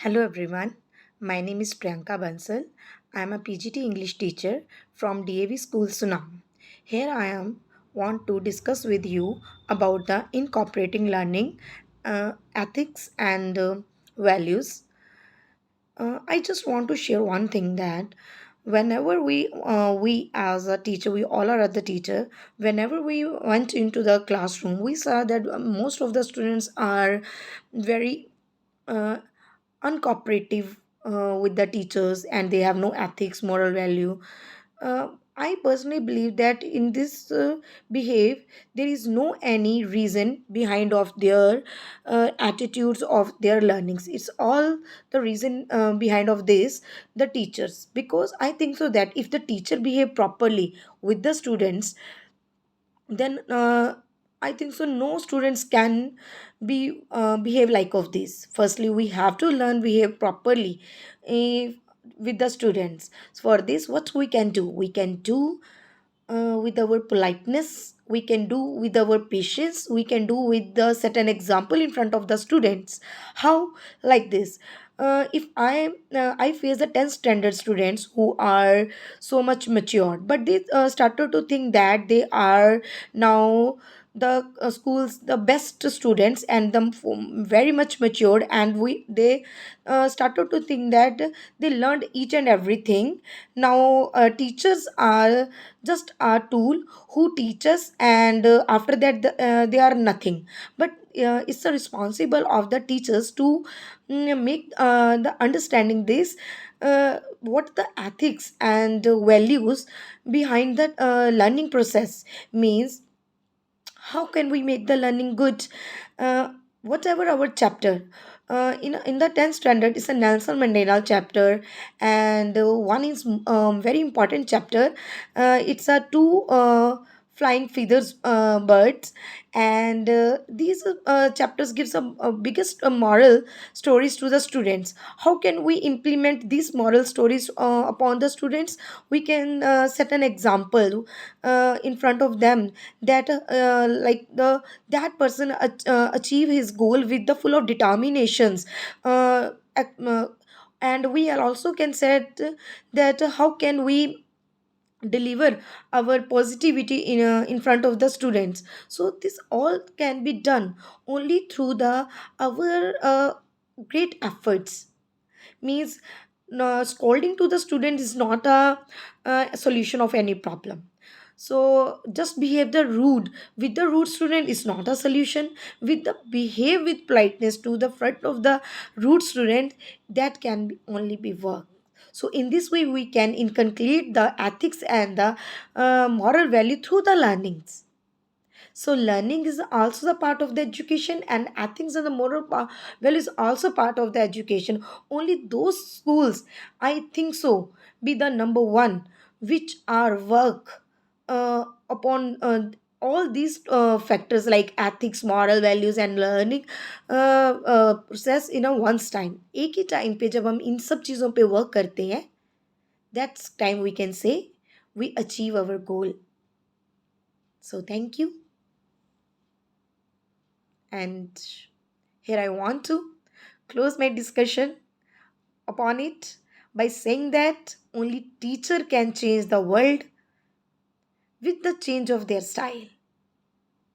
Hello everyone. My name is Priyanka Bansal. I am a PGT English teacher from DAV School Sunam. Here I am want to discuss with you about the incorporating learning, ethics and values. I just want to share one thing that whenever we as a teacher, we all are as the teacher. Whenever we went into the classroom, we saw that most of the students are very uh, uncooperative with the teachers, and they have no ethics moral value. I personally believe that in this behave there is no any reason behind of their attitudes of their learnings. It's all the reason behind of this the teachers, because I think so that if the teacher behave properly with the students, then I think so no students can be behave like of this. Firstly, we have to learn behave properly if, with the students. So for this, what we can do, we can do with our politeness, we can do with our patience, we can do with the set an example in front of the students. How? Like this. If I face the 10th standard students who are so much matured, but they started to think that they are now the school's the best students and them very much matured, and we they started to think that they learned each and everything. Now teachers are just a tool who teach us, and after that they are nothing. But it's the responsible of the teachers to make the understanding this, what the ethics and values behind the learning process means. How can we make the learning good? Whatever our chapter, in the 10th standard is a Nelson Mandela chapter, and one is very important chapter. It's a two flying feathers birds, and these chapters gives a biggest moral stories to the students. How can we implement these moral stories upon the students? We can set an example in front of them, that like the that person achieve his goal with the full of determinations. And we are also can set that how can we deliver our positivity in front of the students. So this all can be done only through the our great efforts. Means scolding to the student is not a solution of any problem. So just behave the rude with the rude student is not a solution. With the behave with politeness to the front of the rude student, that can be, only be work. So in this way we can inculcate the ethics and the moral value through the learnings. So learning is also the part of the education, and ethics and the value is also part of the education. Only those schools, I think so, be the number one, which are work upon all these factors like ethics, moral values and learning process in a once time. एक ही time पे जब हम इन सब चीज़ों पे work करते हैं, that's time we can say we achieve our goal. So thank you. And here I want to close my discussion upon it by saying that only teacher can change the world with the change of their style.